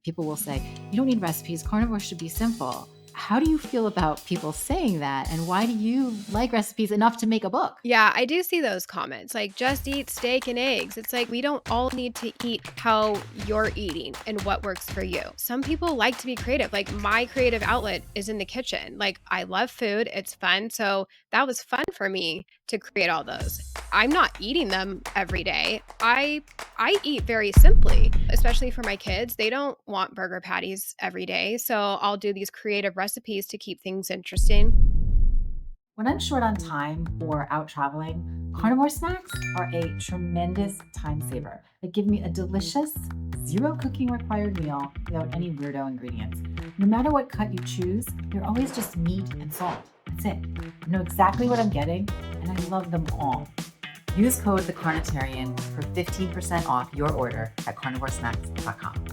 People will say, you don't need recipes. Carnivore should be simple. How do you feel about people saying that? And why do you like recipes enough to make a book? Yeah, I do see those comments, like, "Just eat steak and eggs." It's like, we don't all need to eat how you're eating and what works for you. Some people like to be creative, like, my creative outlet is in the kitchen. Like, I love food, it's fun, so that was fun for me to create all those. I'm not eating them every day. I eat very simply, especially for my kids. They don't want burger patties every day, so I'll do these creative recipes to keep things interesting. When I'm short on time or out traveling, carnivore snacks are a tremendous time saver. They give me a delicious, zero cooking required meal without any weirdo ingredients. No matter what cut you choose, they're always just meat and salt. That's it. I know exactly what I'm getting, and I love them all. Use code TheCarnitarian for 15% off your order at carnivoresnacks.com.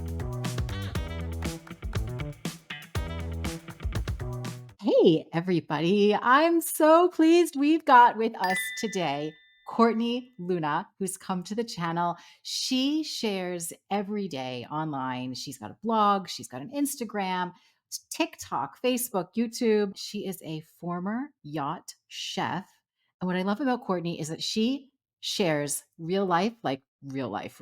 Hey, everybody. I'm so pleased we've got with us today Courtney Luna, who's come to the channel. She shares every day online. She's got a blog, she's got an Instagram, TikTok, Facebook, YouTube. She is a former yacht chef. And what I love about Courtney is that she shares real life, like real life,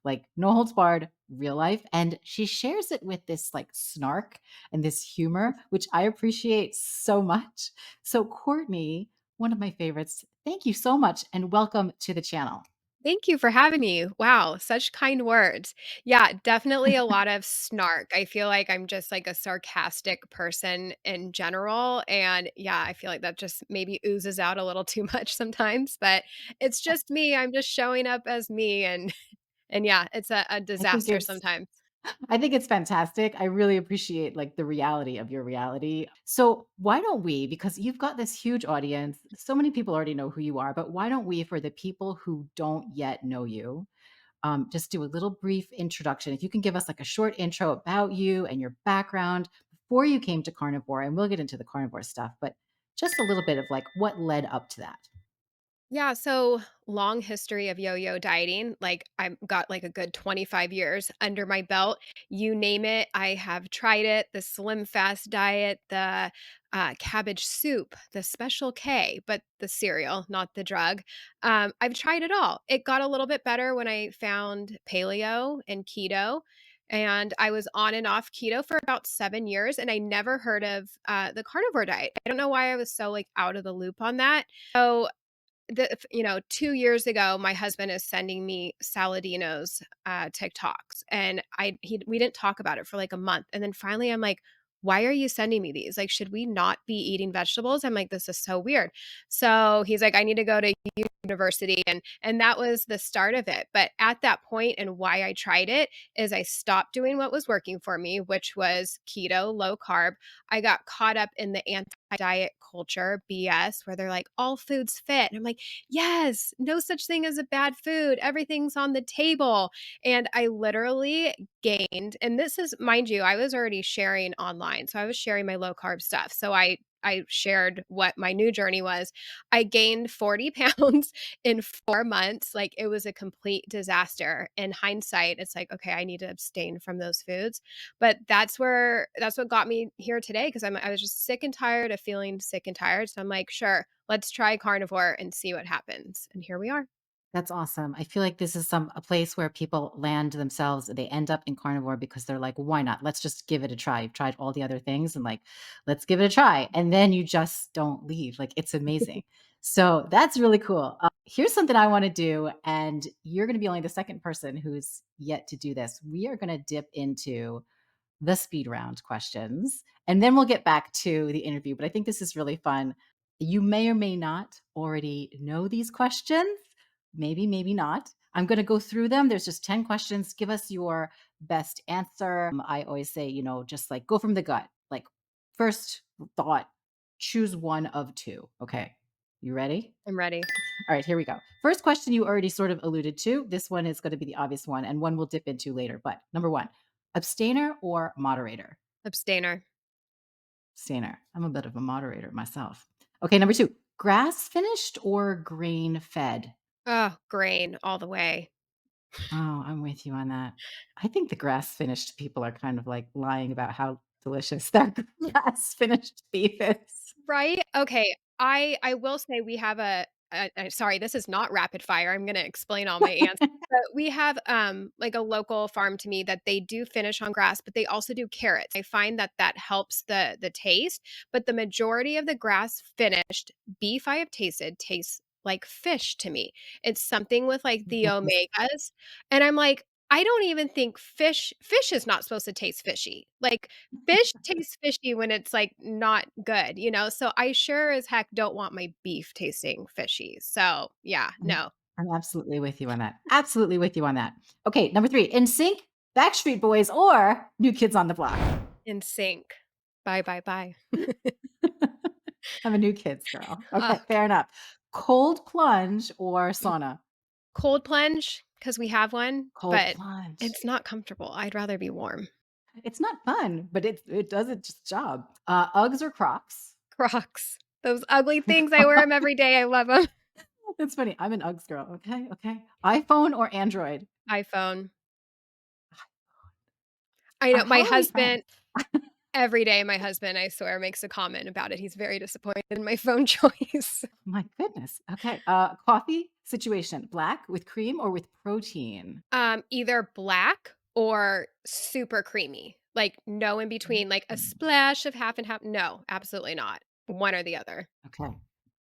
like no holds barred, real life. And she shares it with this like snark and this humor, which I appreciate so much. So, Courtney, one of my favorites, thank you so much and welcome to the channel. Thank you for having me. Wow, such kind words. Yeah, definitely a lot of snark. I feel like I'm just like a sarcastic person in general. And yeah, I feel like that just maybe oozes out a little too much sometimes, but it's just me. I'm just showing up as me and yeah, it's a I think disaster it's sometimes. I think it's fantastic. I really appreciate like the reality of your reality. So, why don't we, because you've got this huge audience, so many people already know who you are, but why don't we, for the people who don't yet know you, just do a little brief introduction. If you can give us like a short intro about you and your background before you came to carnivore, and we'll get into the carnivore stuff, but just a little bit of like what led up to that. Yeah, so long history of yo-yo dieting. Like I've got like a good 25 years under my belt. You name it, I have tried it. The Slim Fast diet, the cabbage soup, the Special K, but the cereal, not the drug. I've tried it all. It got a little bit better when I found paleo and keto. And I was on and off keto for about 7 years, and I never heard of the carnivore diet. I don't know why I was so like out of the loop on that. So 2 years ago, my husband is sending me Saladino's, TikToks, and we didn't talk about it for, like, a month, and then finally, I'm like, "Why are you sending me these? Like, should we not be eating vegetables?" I'm like, "This is so weird." So, he's like, "I need to go to university," and that was the start of it, but at that point and why I tried it is I stopped doing what was working for me, which was keto, low carb. I got caught up in the anti-diet culture BS where they're like, "All foods fit." And I'm like, yes, no such thing as a bad food. Everything's on the table. And I literally gained, and this is, mind you, I was already sharing online. So I was sharing my low carb stuff. So I shared what my new journey was. I gained 40 pounds in 4 months. Like it was a complete disaster. In hindsight, it's like, okay, I need to abstain from those foods. But that's what got me here today because I was just sick and tired of feeling sick and tired. So I'm like, sure, let's try carnivore and see what happens. And here we are. That's awesome. I feel like this is a place where people land themselves. They end up in carnivore because they're like, why not? Let's just give it a try. You've tried all the other things and like, let's give it a try. And then you just don't leave. Like, it's amazing. So that's really cool. Here's something I want to do. And you're going to be only the second person who's yet to do this. We are going to dip into the speed round questions, and then we'll get back to the interview. But I think this is really fun. You may or may not already know these questions. Maybe, maybe not. I'm going to go through them. There's just 10 questions. Give us your best answer. I always say, just like go from the gut. Like, first thought, choose one of two. Okay. You ready? I'm ready. All right, here we go. First question you already sort of alluded to. This one is going to be the obvious one, and one we'll dip into later. But number one, abstainer or moderator? Abstainer. Abstainer. I'm a bit of a moderator myself. Okay, number two, grass finished or grain fed? Oh, grain all the way. Oh, I'm with you on that. I think the grass-finished people are kind of, like, lying about how delicious their grass-finished beef is. Right? Okay, I will say we have a sorry, this is not rapid fire, I'm gonna explain all my answers, but we have, like, a local farm to me that they do finish on grass, but they also do carrots. I find that that helps the taste, but the majority of the grass-finished beef I have tasted tastes like fish to me. It's something with, like, the Goodness. omegas, and I'm like, I don't even think fish is not supposed to taste fishy. Like, fish tastes fishy when it's, like, not good, you know? So, I sure as heck don't want my beef tasting fishy. So, yeah, I'm no. I'm absolutely with you on that. Absolutely with you on that. Okay, number 3, NSYNC, Backstreet Boys, or New Kids on the Block? In sync. Bye, bye, bye. I'm a New Kids girl. Okay, Ugh, fair enough. Cold plunge or sauna? cold plunge because we have one, Cold but plunge. it's not comfortable. I'd rather be warm. It's not fun, but it does its job. Uggs or Crocs? Crocs. Those ugly things, I wear them every day, I love them. It's funny. I'm an Uggs girl. Okay, okay. iPhone or Android? iPhone. I know, my How are we friends? husband every day, my husband, I swear, makes a comment about it. He's very disappointed in my phone choice. My goodness. Okay. Coffee situation, black with cream or with protein? Either black or super creamy, like, no in between, like, a Mm, splash of half and half no, absolutely not. One or the other. okay.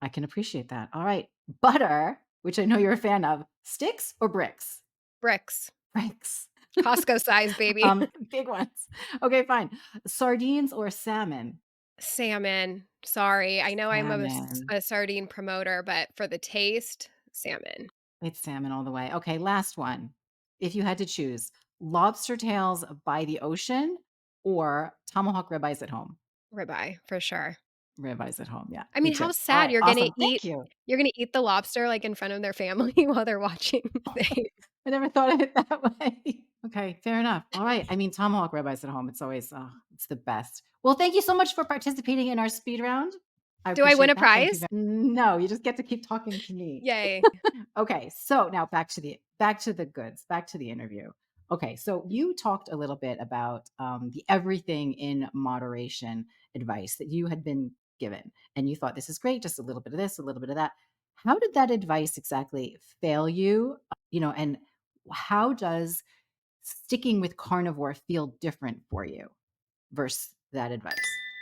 I can appreciate that. All right. Butter, which I know you're a fan of, sticks or bricks? Bricks. Bricks. Costco size, baby. Big ones. Okay, fine. Sardines or salmon? Salmon, sorry, I know I'm Salmon. a sardine promoter, but for the taste, salmon. It's salmon all the way. Okay, last one. If you had to choose, lobster tails by the ocean or tomahawk ribeyes at home? Ribeye, for sure. Ribeyes at home. Yeah, I me mean, too. how All sad right, awesome. Thank you. you're gonna eat the lobster, like, in front of their family while they're watching the I never thought of it that way. Okay, fair enough. All right. I mean, tomahawk ribeyes at home. It's always, it's the best. Well, thank you so much for participating in our speed round. I Do I win appreciate a that. Thank you. prize? No, you just get to keep talking to me. Yay. Okay, so now back to the goods, back to the interview. Okay, so you talked a little bit about the everything in moderation advice that you had been given, and you thought this is great, just a little bit of this, a little bit of that. How did that advice exactly fail you? And how does sticking with carnivore feel different for you versus that advice?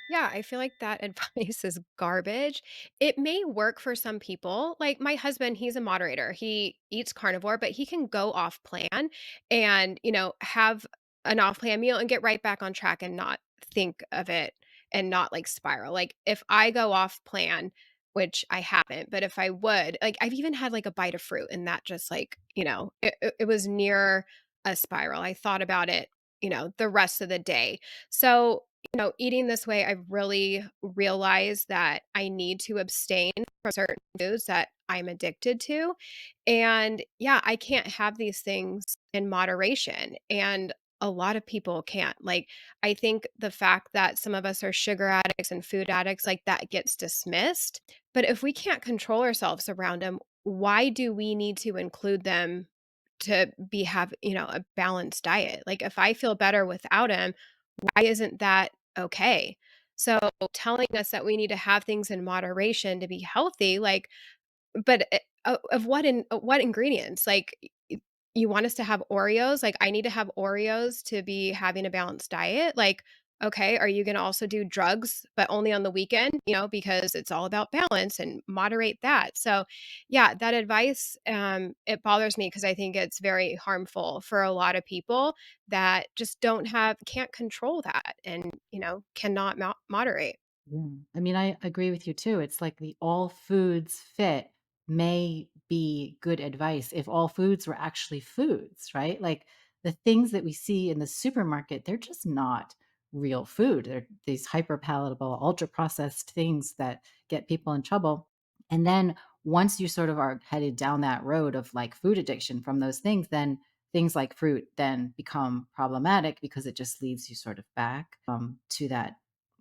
Yeah, I feel like that advice is garbage. It may work for some people. Like my husband, he's a moderator. He eats carnivore, but he can go off plan and, have an off plan meal and get right back on track and not think of it and not like spiral. Like if I go off plan, which I haven't, but if I would, like I've even had like a bite of fruit and that just like, it was near a spiral. I thought about it, the rest of the day. So eating this way, I've really realized that I need to abstain from certain foods that I'm addicted to. And yeah, I can't have these things in moderation. And a lot of people can't. Like, I think the fact that some of us are sugar addicts and food addicts, like that gets dismissed. But if we can't control ourselves around them, why do we need to include them to have, a balanced diet? Like, if I feel better without them, why isn't that okay? So telling us that we need to have things in moderation to be healthy, like, but of what ingredients? Like, you want us to have Oreos? Like, I need to have Oreos to be having a balanced diet? Like, okay, are you gonna also do drugs, but only on the weekend? Because it's all about balance and moderate that. So, yeah, that advice, it bothers me because I think it's very harmful for a lot of people that just can't control that and, cannot moderate. Yeah. I mean, I agree with you too. It's like the all foods fit may be good advice if all foods were actually foods, right? Like the things that we see in the supermarket, they're just not real food. They're these hyper palatable, ultra processed things that get people in trouble. And then once you sort of are headed down that road of like food addiction from those things, then things like fruit then become problematic because it just leads you sort of back to that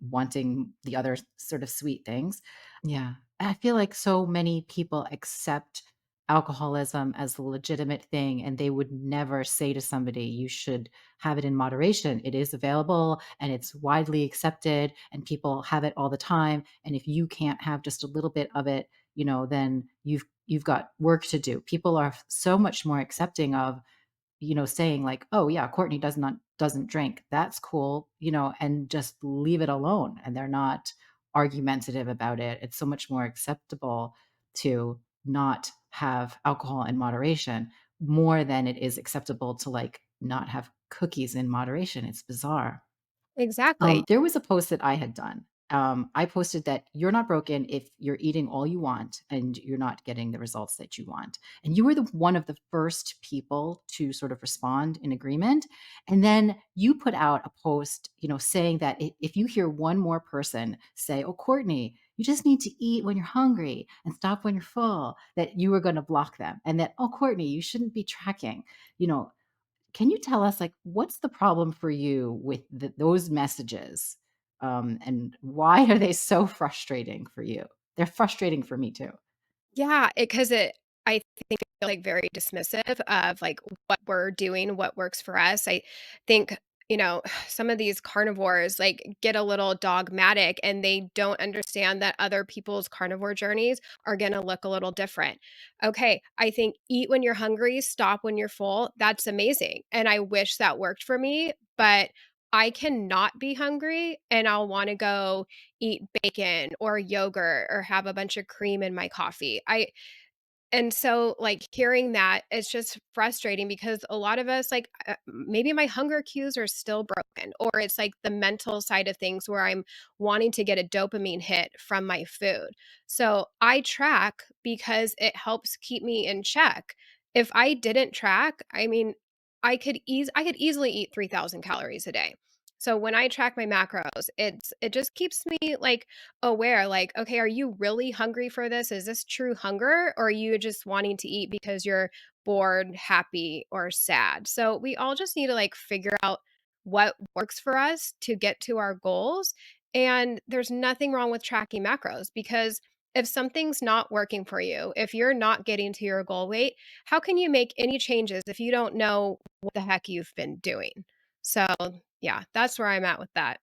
wanting the other sort of sweet things. Yeah. I feel like so many people accept alcoholism as a legitimate thing, and they would never say to somebody, "You should have it in moderation." It is available and it's widely accepted, and people have it all the time. And if you can't have just a little bit of it, then you've got work to do. People are so much more accepting of saying like, "Oh yeah, Courtney doesn't drink. That's cool," and just leave it alone. And they're not argumentative about it. It's so much more acceptable to not have alcohol in moderation more than it is acceptable to like not have cookies in moderation. It's bizarre. Exactly. There was a post that I had done. I posted that you're not broken if you're eating all you want and you're not getting the results that you want. And you were one of the first people to sort of respond in agreement. And then you put out a post, saying that if you hear one more person say, "Oh, Courtney, you just need to eat when you're hungry and stop when you're full," that you were going to block them. And that, "Oh, Courtney, you shouldn't be tracking." You know, can you tell us, like, what's the problem for you with those messages? And why are they so frustrating for you? They're frustrating for me too. Yeah, because I think like very dismissive of like what we're doing, what works for us. I think, some of these carnivores like get a little dogmatic and they don't understand that other people's carnivore journeys are going to look a little different. Okay, I think eat when you're hungry, stop when you're full. That's amazing. And I wish that worked for me, but I cannot be hungry and I'll want to go eat bacon or yogurt or have a bunch of cream in my coffee. And so, like, hearing that, it's just frustrating because a lot of us, like, maybe my hunger cues are still broken, or it's like the mental side of things where I'm wanting to get a dopamine hit from my food. So I track because it helps keep me in check. If I didn't track, I mean, I could easily eat 3,000 calories a day. So when I track my macros, it just keeps me like aware, like, okay, are you really hungry for this? Is this true hunger? Or are you just wanting to eat because you're bored, happy, or sad? So we all just need to like figure out what works for us to get to our goals. And there's nothing wrong with tracking macros because if something's not working for you, if you're not getting to your goal weight, how can you make any changes if you don't know what the heck you've been doing? So, yeah, that's where I'm at with that.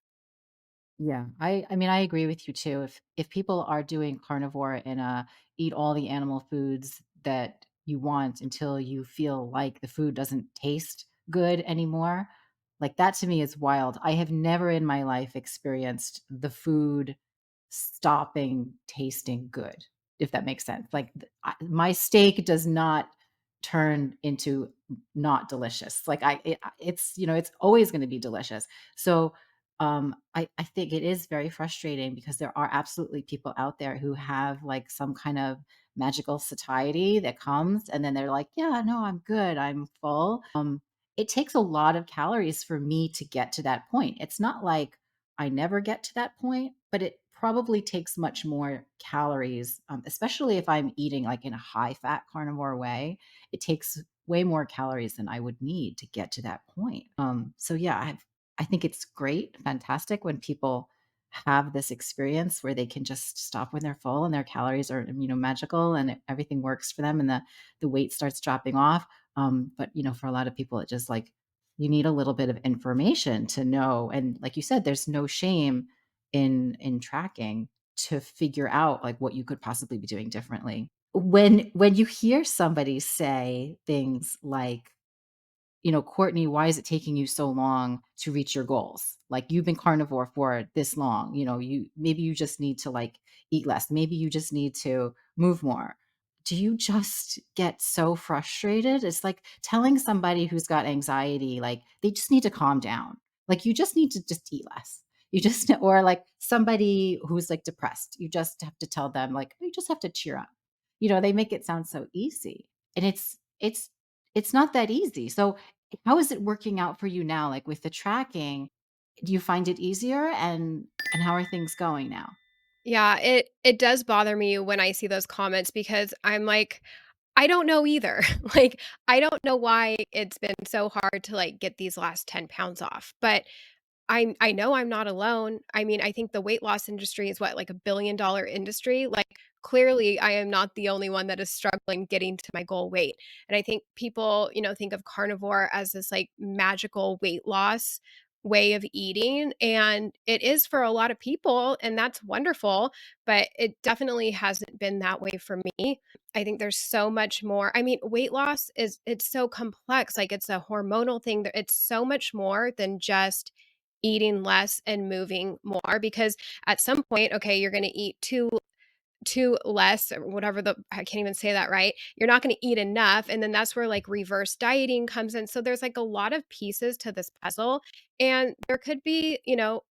Yeah, I mean, I agree with you too. If people are doing carnivore and eat all the animal foods that you want until you feel like the food doesn't taste good anymore, like that to me is wild. I have never in my life experienced the food stopping tasting good, if that makes sense. Like my steak does not turn into not delicious. Like it's it's always going to be delicious. So I think it is very frustrating because there are absolutely people out there who have like some kind of magical satiety that comes and then they're like, "Yeah, no, I'm good. I'm full." It takes a lot of calories for me to get to that point. It's not like I never get to that point, but it probably takes much more calories, especially if I'm eating like in a high fat carnivore way. It takes way more calories than I would need to get to that point. So yeah, I think it's great, fantastic when people have this experience where they can just stop when they're full and their calories are, magical and everything works for them and the weight starts dropping off. But for a lot of people, it just like you need a little bit of information to know. And like you said, there's no shame in tracking to figure out like what you could possibly be doing differently. When you hear somebody say things like, "Courtney, why is it taking you so long to reach your goals? Like you've been carnivore for this long, you just need to like eat less. Maybe you just need to move more." Do you just get so frustrated? It's like telling somebody who's got anxiety, like they just need to calm down. Like you just need to just eat less. You just or like somebody who's like depressed, you just have to tell them like you just have to cheer up. They make it sound so easy. And it's not that easy. So how is it working out for you now? Like with the tracking, do you find it easier and how are things going now? Yeah, it does bother me when I see those comments because I'm like, I don't know either. Like, I don't know why it's been so hard to, like, get these last 10 pounds off, but I know I'm not alone. I mean, I think the weight loss industry is what, like, $1 billion industry? Like, clearly I am not the only one that is struggling getting to my goal weight. And I think people, think of carnivore as this like magical weight loss way of eating. And it is for a lot of people, and that's wonderful, but it definitely hasn't been that way for me. I think there's so much more. I mean, weight loss it's so complex. Like it's a hormonal thing. It's so much more than just eating less and moving more because at some point, okay, you're going to eat too less or whatever the I can't even say that right. You're not gonna eat enough, and then that's where, like, reverse dieting comes in, so there's, like, a lot of pieces to this puzzle, and there could be,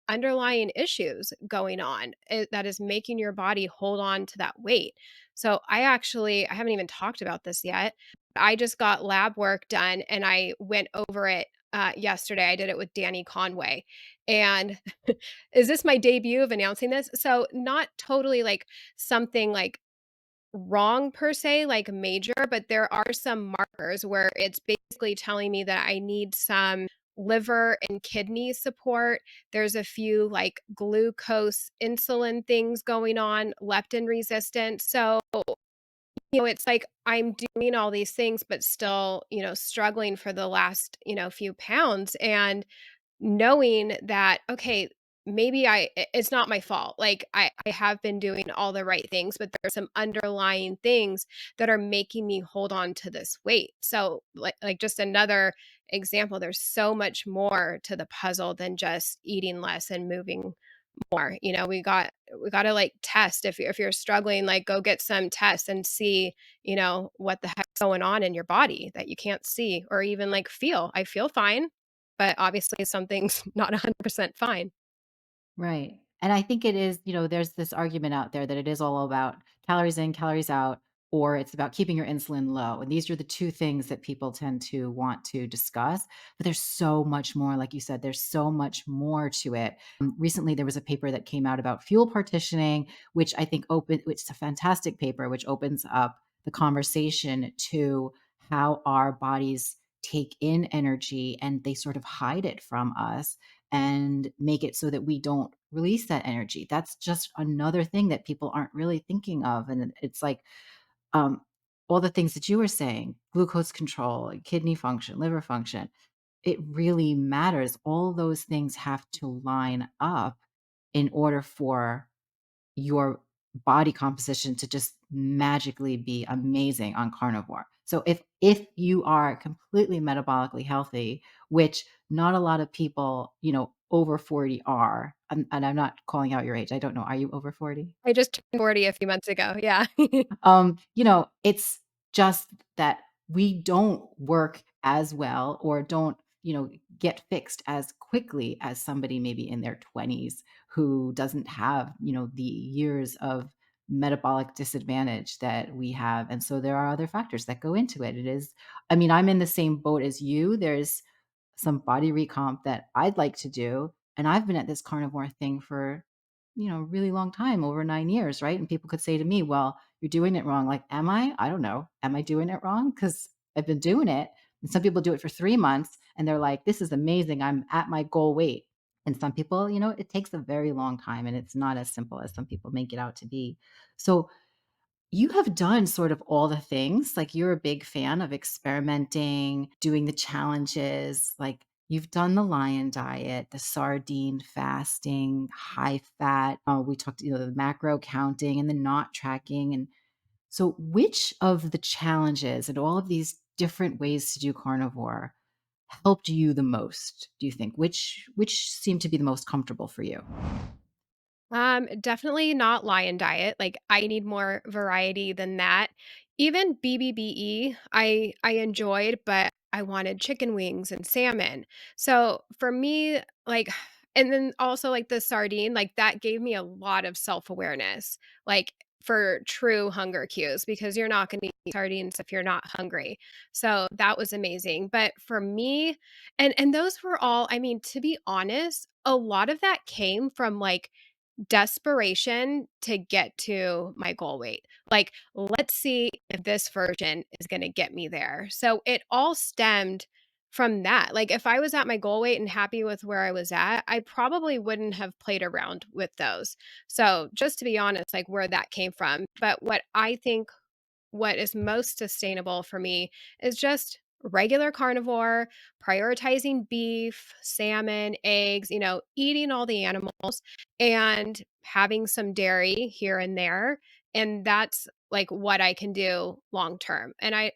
underlying issues going on, that is making your body hold on to that weight. So, I haven't even talked about this yet. I just got lab work done, and I went over it, yesterday. I did it with Danny Conway, and is this my debut of announcing this? So, not totally, like, something like wrong per se, like major, but there are some markers where it's basically telling me that I need some liver and kidney support. There's a few like glucose insulin things going on, leptin resistance. So, it's like I'm doing all these things, but still, struggling for the last, few pounds. And knowing that, okay, maybe it's not my fault. Like I have been doing all the right things, but there are some underlying things that are making me hold on to this weight. So like just another example, there's so much more to the puzzle than just eating less and moving more. We got to like test if you're struggling, like go get some tests and see, what the heck's going on in your body that you can't see or even like feel. I feel fine, but obviously something's not 100% fine. Right. And I think it is, there's this argument out there that it is all about calories in, calories out, or it's about keeping your insulin low. And these are the two things that people tend to want to discuss. But there's so much more. Like you said, there's so much more to it. Recently, there was a paper that came out about fuel partitioning, which I think which is a fantastic paper, which opens up the conversation to how our bodies take in energy and they sort of hide it from us and make it so that we don't release that energy. That's just another thing that people aren't really thinking of. And it's like um, all the things that you were saying, glucose control, kidney function, liver function, it really matters. All those things have to line up in order for your body composition to just magically be amazing on carnivore. So if you are completely metabolically healthy, which not a lot of people, over 40 are, and I'm not calling out your age. I don't know. Are you over 40? I just turned 40 a few months ago. Yeah. It's just that we don't work as well or don't, get fixed as quickly as somebody maybe in their 20s who doesn't have, the years of metabolic disadvantage that we have. And so there are other factors that go into it. I mean, I'm in the same boat as you. There's some body recomp that I'd like to do. And I've been at this carnivore thing for, a really long time, over 9 years, right? And people could say to me, well, you're doing it wrong. Like, am I? I don't know. Am I doing it wrong? Because I've been doing it. And some people do it for 3 months and they're like, this is amazing. I'm at my goal weight. And some people, it takes a very long time and it's not as simple as some people make it out to be. So you have done sort of all the things, like, you're a big fan of experimenting, doing the challenges, like, you've done the lion diet, the sardine fasting, high fat, we talked, the macro counting and the not tracking, and so which of the challenges and all of these different ways to do carnivore helped you the most, do you think? Which seemed to be the most comfortable for you? Definitely not lion diet. Like I need more variety than that. Even BBBE, I enjoyed, but I wanted chicken wings and salmon. So for me, like, and then also like the sardine, like that gave me a lot of self-awareness, like for true hunger cues, because you're not going to eat sardines if you're not hungry. So that was amazing. But for me, and those were all, I mean, to be honest, a lot of that came from like desperation to get to my goal weight. Like, let's see if this version is gonna get me there. So it all stemmed from that. Like, if I was at my goal weight and happy with where I was at, I probably wouldn't have played around with those. So, just to be honest, like, where that came from. But what I think what is most sustainable for me is just regular carnivore, prioritizing beef, salmon, eggs, eating all the animals and having some dairy here and there. And that's like what I can do long term. And I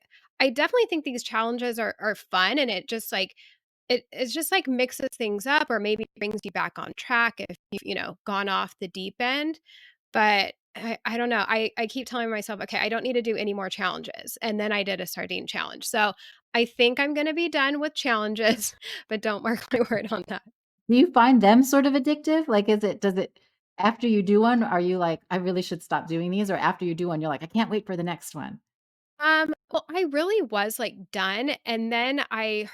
definitely think these challenges are fun and it's just like mixes things up or maybe brings you back on track if you've, gone off the deep end. But I don't know. I keep telling myself, "Okay, I don't need to do any more challenges." And then I did a sardine challenge. So, I think I'm gonna be done with challenges, but don't mark my word on that. Do you find them sort of addictive? Like, does it after you do one, are you like, "I really should stop doing these," or after you do one, you're like, "I can't wait for the next one?" Well, I really was, like, done, and then I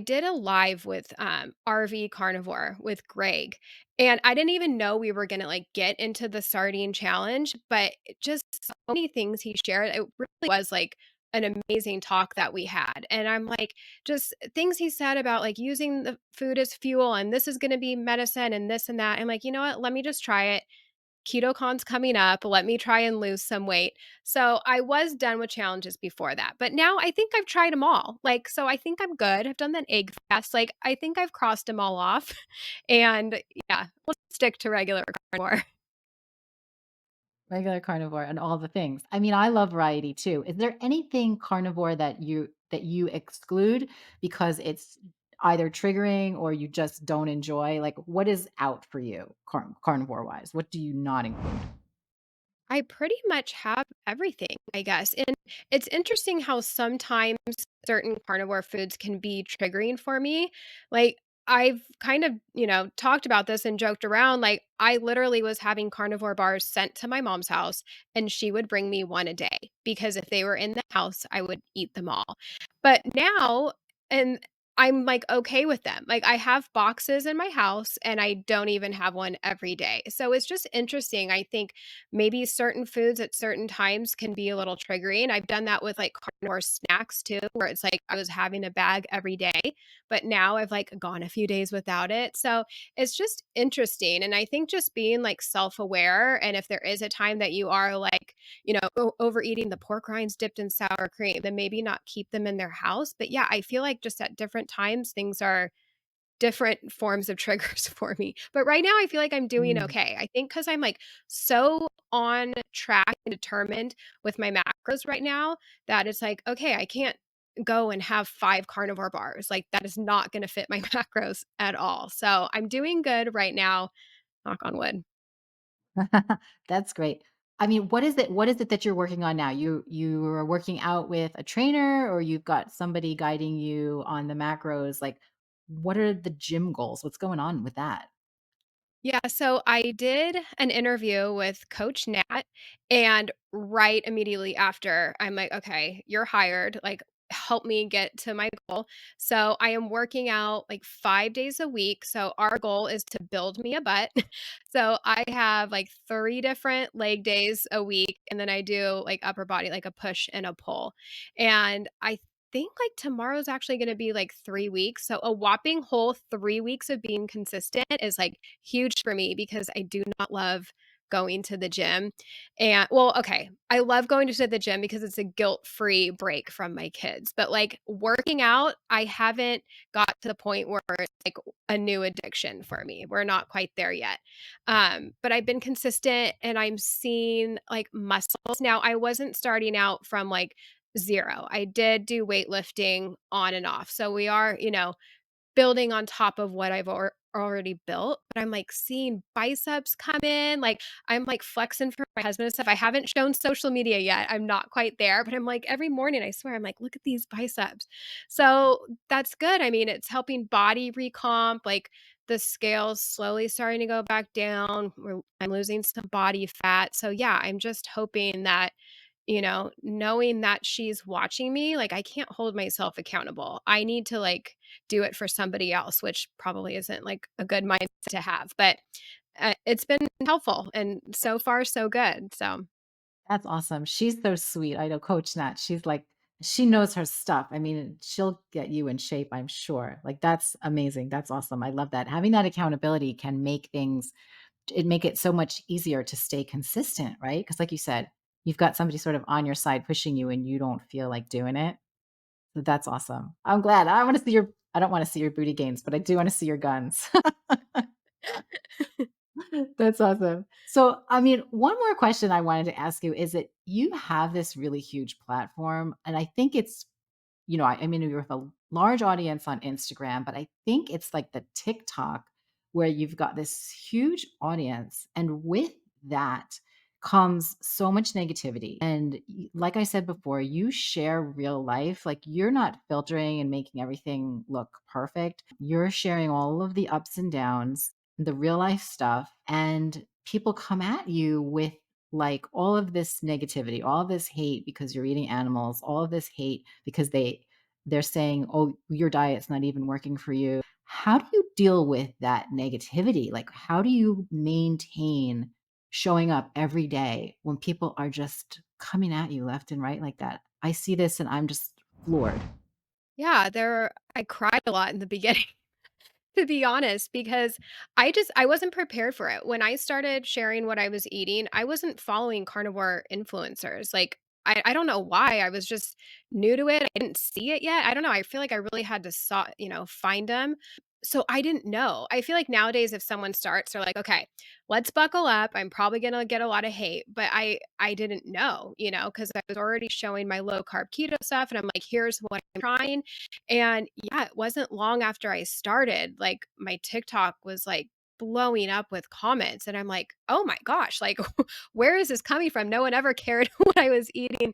did a live with, RV Carnivore with Greg, and I didn't even know we were gonna, like, get into the sardine challenge, but it just so many things he shared, it really was, like, an amazing talk that we had, and I'm like, just things he said about, like, using the food as fuel, and this is gonna be medicine, and this and that. I'm like, "You know what? Let me just try it." KetoCon's coming up, let me try and lose some weight. So, I was done with challenges before that, but now I think I've tried them all. Like, so I think I'm good. I've done that egg fast, like, I think I've crossed them all off, and yeah, we'll stick to regular carnivore. Regular carnivore and all the things. I mean, I love variety too. Is there anything carnivore that you exclude because it's either triggering or you just don't enjoy? Like, what is out for you carnivore wise? What do you not include? I pretty much have everything, I guess, and it's interesting how sometimes certain carnivore foods can be triggering for me. Like, I've kind of, talked about this and joked around, like, I literally was having carnivore bars sent to my mom's house, and she would bring me 1 a day, because if they were in the house, I would eat them all. But now and I'm, like, okay with them. Like, I have boxes in my house, and I don't even have one every day. So it's just interesting. I think maybe certain foods at certain times can be a little triggering. I've done that with, like, carnivore snacks too, where it's like I was having a bag every day, but now I've, like, gone a few days without it. So, it's just interesting, and I think just being, like, self-aware, and if there is a time that you are, like, overeating the pork rinds dipped in sour cream, then maybe not keep them in their house. But, yeah, I feel like just at different times, things are different forms of triggers for me. But right now, I feel like I'm doing Mm. okay. I think because 'cause I'm, like, so on track and determined with my macros right now that it's like, "Okay, I can't go and have 5 carnivore bars." Like, that is not gonna fit my macros at all. So, I'm doing good right now, knock on wood. That's great. I mean, what is it that you're working on now? You are working out with a trainer or you've got somebody guiding you on the macros? Like, what are the gym goals? What's going on with that? Yeah, so I did an interview with Coach Nat, and right immediately after, I'm like, "Okay, you're hired, like, help me get to my goal." So, I am working out, like, 5 days a week, so our goal is to build me a butt. So, I have, like, 3 different leg days a week, and then I do, like, upper body, like a push and a pull, and I think, like, tomorrow's actually gonna be, like, 3 weeks, so a whopping whole 3 weeks of being consistent is, like, huge for me because I do not love going to the gym, and well, okay, I love going to the gym because it's a guilt-free break from my kids, but, like, working out, I haven't got to the point where it's, like, a new addiction for me. We're not quite there yet, but I've been consistent and I'm seeing, like, muscles. Now, I wasn't starting out from, like, 0. I did do weightlifting on and off, so we are, building on top of what I've already built, but I'm, like, seeing biceps come in, like, I'm, like, flexing for my husband and stuff. I haven't shown social media yet, I'm not quite there, but I'm, like, every morning, I swear, I'm like, "Look at these biceps." So, that's good. I mean, it's helping body recomp, like, the scale's slowly starting to go back down, I'm losing some body fat. So, yeah, I'm just hoping that knowing that she's watching me, like, I can't hold myself accountable. I need to, like, do it for somebody else, which probably isn't, like, a good mindset to have, but, it's been helpful, and so far so good, so That's awesome. She's so sweet. I know Coach Nat. She's like She knows her stuff. I mean, she'll get you in shape, I'm sure. Like, that's amazing. That's awesome. I love that. Having that accountability can make things it make it so much easier to stay consistent, right? Because like you said, you've got somebody sort of on your side pushing you and you don't feel like doing it. So that's awesome. I'm glad. I don't wanna see your booty gains, but I do wanna see your guns. That's awesome. So, I mean, one more question I wanted to ask you is that you have this really huge platform, and I think it's I mean, you're with a large audience on Instagram, but I think it's like the TikTok where you've got this huge audience. And with that comes so much negativity. And like I said before, you share real life. Like you're not filtering and making everything look perfect. You're sharing all of the ups and downs, the real life stuff. And people come at you with like all of this negativity, all of this hate because you're eating animals, all of this hate because they're saying, "Oh, your diet's not even working for you." How do you deal with that negativity? Like how do you maintain showing up every day when people are just coming at you left and right like that? I see this and I'm just floored. Yeah, I cried a lot in the beginning. To be honest, because I wasn't prepared for it. When I started sharing what I was eating, I wasn't following carnivore influencers. Like, I don't know why. I was just new to it. I didn't see it yet. I don't know. I feel like I really had to find them. So I didn't know. I feel like nowadays if someone starts, they're like, okay, let's buckle up. I'm probably gonna get a lot of hate. But I didn't know, because I was already showing my low carb keto stuff and I'm like, here's what I'm trying. And yeah, it wasn't long after I started, like, my TikTok was, like, blowing up with comments, and I'm like, "Oh my gosh, like, where is this coming from? No one ever cared what I was eating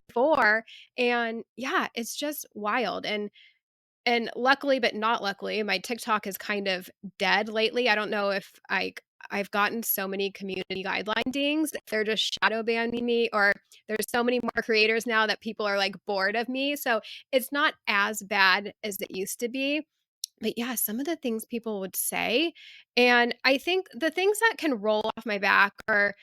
before." And yeah, it's just wild, and luckily, but not luckily, my TikTok is kind of dead lately. I don't know if, I've gotten so many community guideline dings, they're just shadow banning me, or there's so many more creators now that people are, like, bored of me, so it's not as bad as it used to be. But yeah, some of the things people would say, and I think the things that can roll off my back are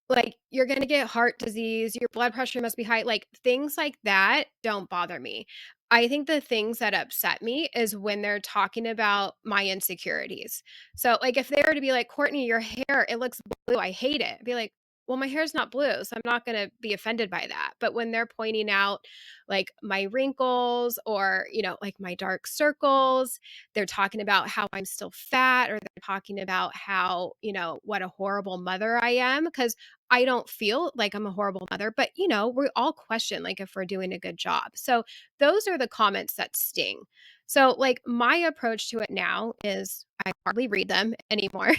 like, "You're gonna get heart disease, your blood pressure must be high," like, things like that don't bother me. I think the things that upset me is when they're talking about my insecurities. So, like, if they were to be like, "Courtney, your hair, it looks blue, I hate it." I'd be like, "Well, my hair's not blue, so I'm not gonna be offended by that." But when they're pointing out, like, my wrinkles or, like, my dark circles, they're talking about how I'm still fat, or they're talking about how, what a horrible mother I am, because I don't feel like I'm a horrible mother, but, we all question, like, if we're doing a good job. So those are the comments that sting. So, like, my approach to it now is I hardly read them anymore,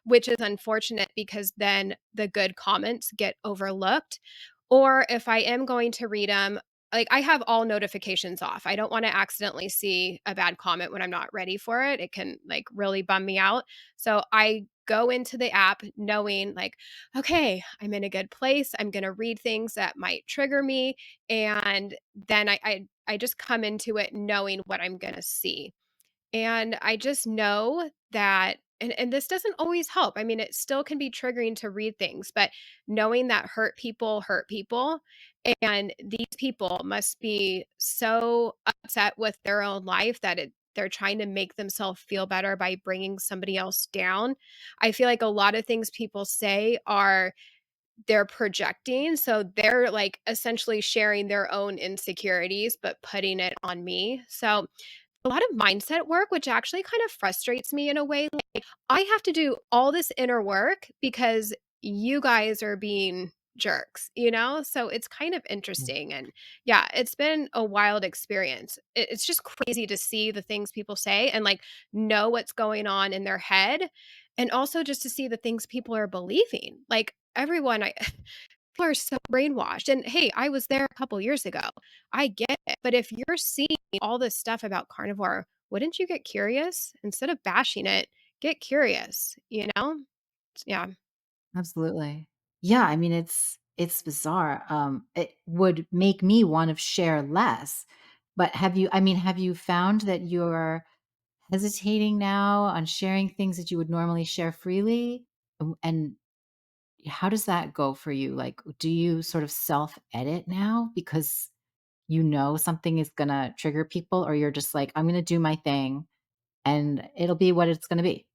which is unfortunate because then the good comments get overlooked. Or if I am going to read them, like, I have all notifications off. I don't want to accidentally see a bad comment when I'm not ready for it. It can, like, really bum me out. So I go into the app knowing, like, okay, I'm in a good place. I'm going to read things that might trigger me. And then I just come into it knowing what I'm going to see. And I just know that, and this doesn't always help. I mean, it still can be triggering to read things, but knowing that hurt people, and these people must be so upset with their own life that they're trying to make themselves feel better by bringing somebody else down. I feel like a lot of things people say are they're projecting, so they're, like, essentially sharing their own insecurities, but putting it on me. So a lot of mindset work, which actually kind of frustrates me in a way. Like, I have to do all this inner work because you guys are being jerks, you know? So it's kind of interesting. And yeah, it's been a wild experience. It's just crazy to see the things people say and like know what's going on in their head. And also just to see the things people are believing. Like everyone, people are so brainwashed. And hey, I was there a couple years ago. I get it. But if you're seeing all this stuff about carnivore, wouldn't you get curious? Instead of bashing it, get curious, you know? Yeah. Absolutely. Yeah, I mean, it's bizarre. It would make me want to share less. But have you found that you're hesitating now on sharing things that you would normally share freely? And how does that go for you? Like, do you sort of self-edit now? Because you know something is gonna trigger people, or you're just like, "I'm gonna do my thing, and it'll be what it's gonna be."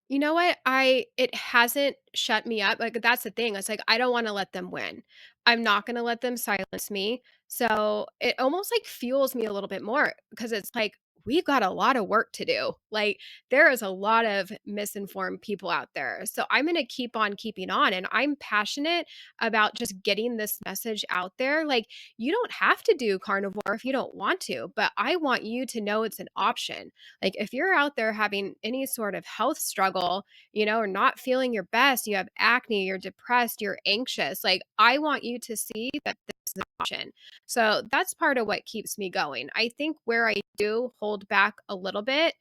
You know what? I It hasn't shut me up, like, that's the thing, it's like, I don't wanna let them win. I'm not gonna let them silence me, so it almost, like, fuels me a little bit more because it's like, we've got a lot of work to do, like, there is a lot of misinformed people out there, so I'm gonna keep on keeping on, and I'm passionate about just getting this message out there, like, you don't have to do carnivore if you don't want to, but I want you to know it's an option. Like, if you're out there having any sort of health struggle, or not feeling your best, you have acne, you're depressed, you're anxious, like, I want you to see that this is an option. So that's part of what keeps me going. I think where I do hold back a little bit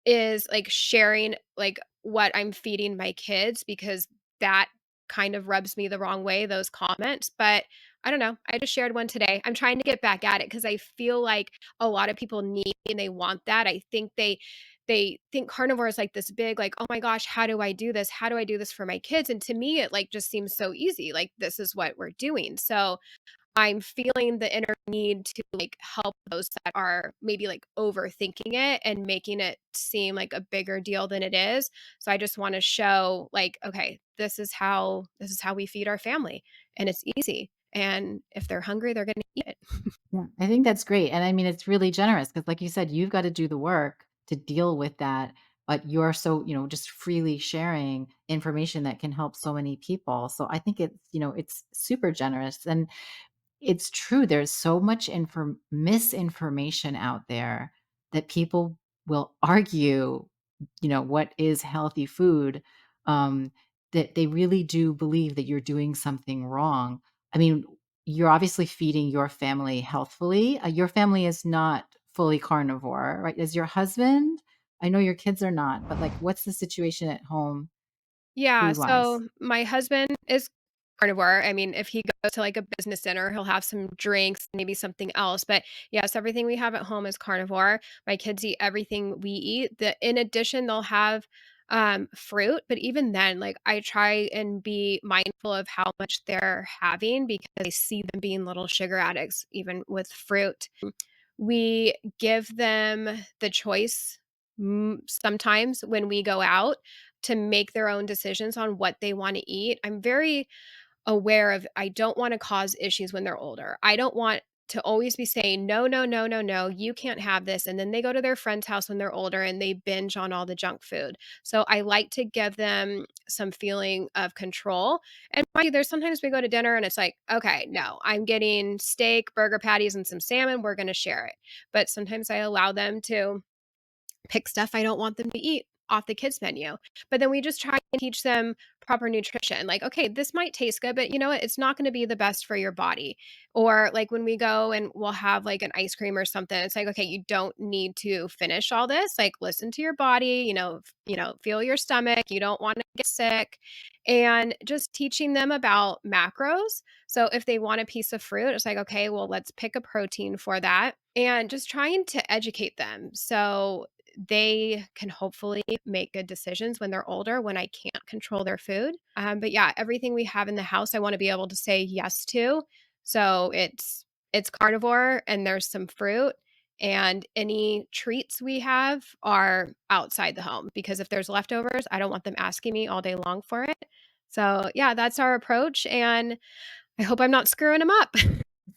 is, like, sharing, like, what I'm feeding my kids because that kind of rubs me the wrong way, those comments, but I don't know, I just shared one today. I'm trying to get back at it because I feel like a lot of people need and they want that. I think they think carnivore is like this big, like, "Oh my gosh, how do I do this? How do I do this for my kids?" And to me, it, like, just seems so easy, like, this is what we're doing. So I'm feeling the inner need to, like, help those that are maybe, like, overthinking it and making it seem like a bigger deal than it is. So I just wanna show, like, "Okay, this is how we feed our family, and it's easy, and if they're hungry, they're gonna eat it." Yeah, I think that's great, and I mean, it's really generous because, like you said, you've gotta do the work to deal with that, but you're so, just freely sharing information that can help so many people, so I think it's super generous, and it's true, there's so much misinformation out there that people will argue, what is healthy food, um, that they really do believe that you're doing something wrong. I mean, you're obviously feeding your family healthfully. Your family is not fully carnivore, right? Is your husband? I know your kids are not, but, like, what's the situation at home Yeah, food-wise? so my husband is carnivore. I mean, if he goes to, like, a business dinner, he'll have some drinks, maybe something else, but, yes, everything we have at home is carnivore. My kids eat everything we eat. In addition, they'll have, fruit, but even then, like, I try and be mindful of how much they're having because I see them being little sugar addicts even with fruit. We give them the choice, sometimes when we go out to make their own decisions on what they wanna eat. I'm very aware of I don't wanna cause issues when they're older. I don't want to always be saying, "No, no, no, no, no, you can't have this," and then they go to their friend's house when they're older and they binge on all the junk food. So I like to give them some feeling of control, and mind you, there's sometimes we go to dinner and it's like, "Okay, no, I'm getting steak, burger patties, and some salmon, we're gonna share it." But sometimes I allow them to pick stuff I don't want them to eat off the kids menu. But then we just try and teach them proper nutrition. Like, okay, this might taste good, but you know what? It's not going to be the best for your body. Or like when we go and we'll have like an ice cream or something, it's like, okay, you don't need to finish all this. Like listen to your body, feel your stomach. You don't want to get sick. And just teaching them about macros. So if they want a piece of fruit, it's like, okay, well, let's pick a protein for that. And just trying to educate them. So they can hopefully make good decisions when they're older, when I can't control their food. But yeah, everything we have in the house, I want to be able to say yes to. So it's carnivore and there's some fruit and any treats we have are outside the home because if there's leftovers, I don't want them asking me all day long for it. So yeah, that's our approach and I hope I'm not screwing them up.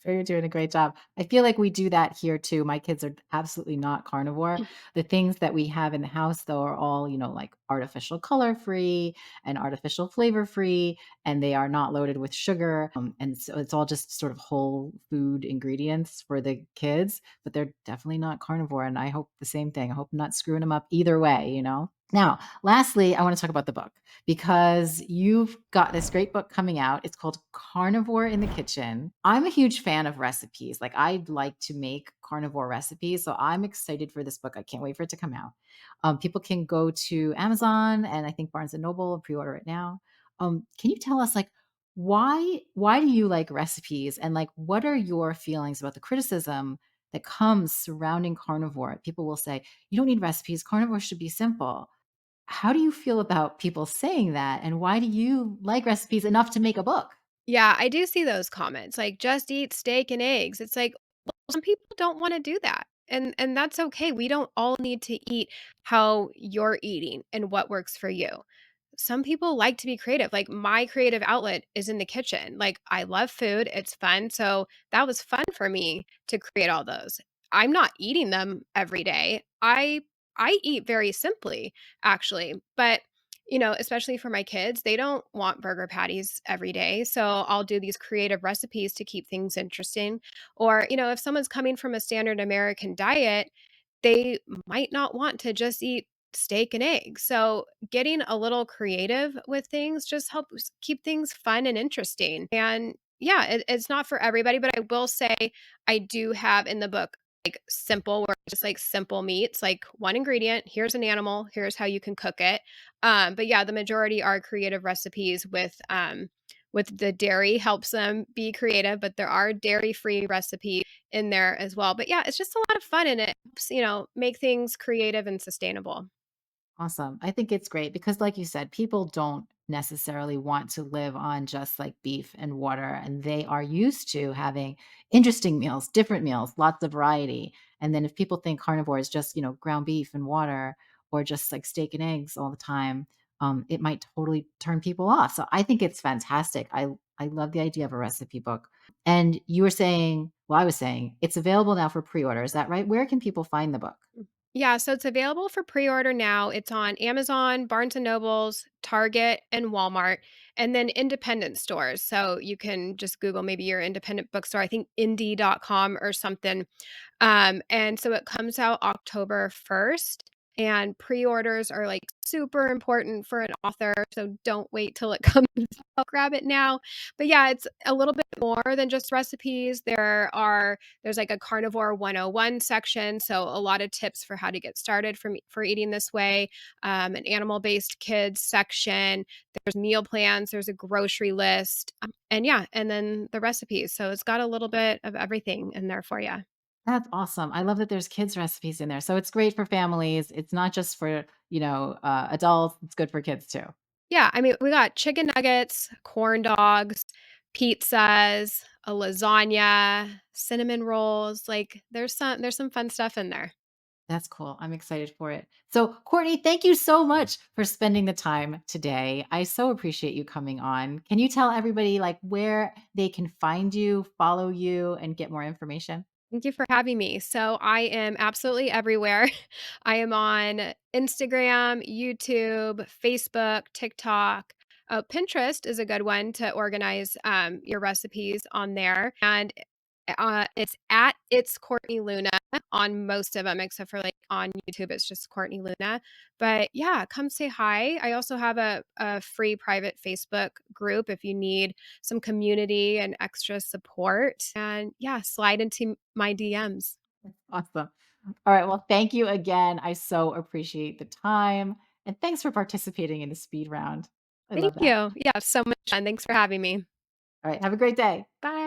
Sure, you're doing a great job. I feel like we do that here too. My kids are absolutely not carnivore. The things that we have in the house, though, are all, like artificial color free and artificial flavor free, and they are not loaded with sugar. And so it's all just sort of whole food ingredients for the kids, but they're definitely not carnivore. And I hope the same thing. I hope I'm not screwing them up either way. Now, lastly, I want to talk about the book because you've got this great book coming out. It's called Carnivore in the Kitchen. I'm a huge fan of recipes. Like, I'd like to make carnivore recipes. So I'm excited for this book. I can't wait for it to come out. People can go to Amazon and I think Barnes and Noble and pre-order it now. Can you tell us, like, why do you like recipes, and like what are your feelings about the criticism that comes surrounding carnivore? People will say, you don't need recipes. Carnivore should be simple. How do you feel about people saying that, and why do you like recipes enough to make a book? Yeah, I do see those comments, like, "Just eat steak and eggs." It's like, well, some people don't wanna do that, and that's okay. We don't all need to eat how you're eating and what works for you. Some people like to be creative, like, my creative outlet is in the kitchen. Like, I love food, it's fun, so that was fun for me to create all those. I'm not eating them every day. I eat very simply, actually, but, especially for my kids, they don't want burger patties every day, so I'll do these creative recipes to keep things interesting. Or, if someone's coming from a standard American diet, they might not want to just eat steak and eggs. So, getting a little creative with things just helps keep things fun and interesting. And yeah, it's not for everybody, but I will say I do have in the book like simple, where it's just like simple meats, like one ingredient, here's an animal, here's how you can cook it. But yeah, the majority are creative recipes with the dairy helps them be creative, but there are dairy-free recipes in there as well. But yeah, it's just a lot of fun and it helps, make things creative and sustainable. Awesome. I think it's great because, like you said, people don't necessarily want to live on just like beef and water, and they are used to having interesting meals, different meals, lots of variety. And then if people think carnivore is just, ground beef and water or just like steak and eggs all the time, it might totally turn people off. So I think it's fantastic. I love the idea of a recipe book. And you were saying, well, I was saying it's available now for pre-order. Is that right? Where can people find the book? Yeah, so it's available for pre-order now. It's on Amazon, Barnes& and Nobles, Target, and Walmart, and then independent stores. So you can just Google maybe your independent bookstore, I think indie.com or something. And so it comes out October 1st, and pre-orders are, like, super important for an author, so don't wait till it comes out, grab it now. But, yeah, it's a little bit more than just recipes. There's, like, a Carnivore 101 section, so a lot of tips for how to get started for eating this way, an animal-based kids section, there's meal plans, there's a grocery list, and yeah, and then the recipes, so it's got a little bit of everything in there for you. That's awesome. I love that there's kids recipes in there. So it's great for families. It's not just for, adults. It's good for kids too. Yeah, I mean, we got chicken nuggets, corn dogs, pizzas, a lasagna, cinnamon rolls, like, there's some fun stuff in there. That's cool. I'm excited for it. So, Courtney, thank you so much for spending the time today. I so appreciate you coming on. Can you tell everybody like where they can find you, follow you, and get more information? Thank you for having me. So I am absolutely everywhere. I am on Instagram, YouTube, Facebook, TikTok. Pinterest is a good one to organize your recipes on there. And it's at It's Courtney Luna on most of them, except for like on YouTube, it's just Courtney Luna. But yeah, come say hi. I also have a free private Facebook group if you need some community and extra support. And yeah, slide into my DMs. Awesome. All right. Well, thank you again. I so appreciate the time. And thanks for participating in the speed round. I Thank love that. you. Yeah, so much fun. Thanks for having me. All right. Have a great day. Bye.